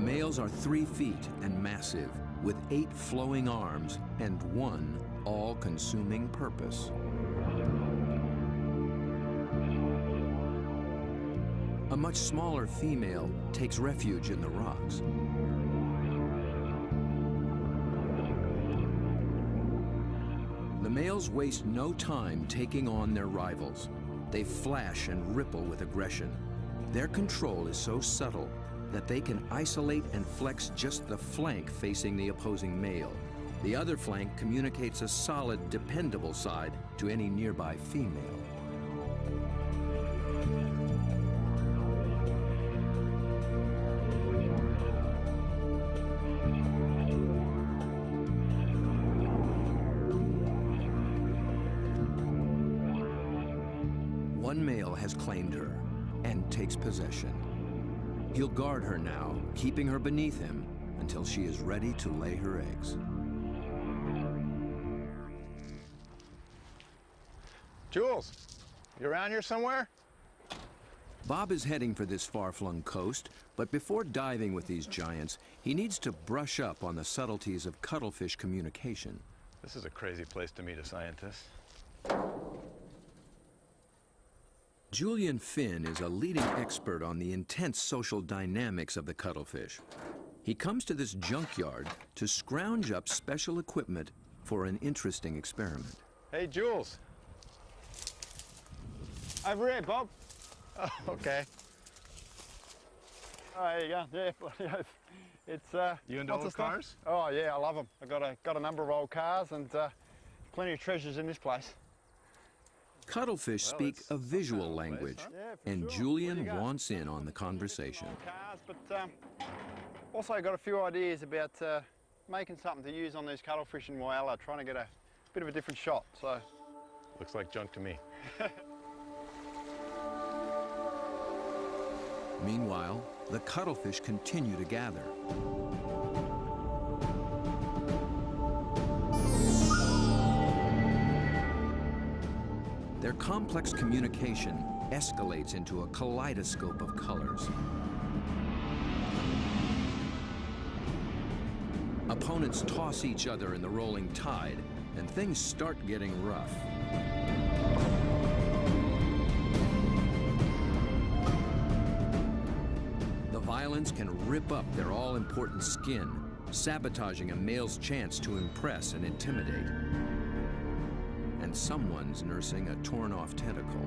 males are 3 feet and massive, with 8 flowing arms and 1 all-consuming purpose. A much smaller female takes refuge in the rocks. The males waste no time taking on their rivals. They flash and ripple with aggression. Their control is so subtle that they can isolate and flex just the flank facing the opposing male. The other flank communicates a solid, dependable side to any nearby female. One male has claimed her and takes possession. He'll guard her now, keeping her beneath him until she is ready to lay her eggs. Jules, you around here somewhere? Bob is heading for this far-flung coast, but before diving with these giants, he needs to brush up on the subtleties of cuttlefish communication. This is a crazy place to meet a scientist. Julian Finn is a leading expert on the intense social dynamics of the cuttlefish. He comes to this junkyard to scrounge up special equipment for an interesting experiment. Hey, Jules. Over here, Bob. Oh, okay. Oh, there you go. Yeah, it's You into old cars? Oh yeah, I love them. I've got a number of old cars and plenty of treasures in this place. Cuttlefish speak a visual language, and Julian wants in on the conversation. Cars, but also got a few ideas about making something to use on these cuttlefish in Whyalla, trying to get a bit of a different shot. So looks like junk to me. Meanwhile, the cuttlefish continue to gather. Their complex communication escalates into a kaleidoscope of colors. Opponents toss each other in the rolling tide, and things start getting rough. The violence can rip up their all-important skin, sabotaging a male's chance to impress and intimidate. And someone's nursing a torn-off tentacle.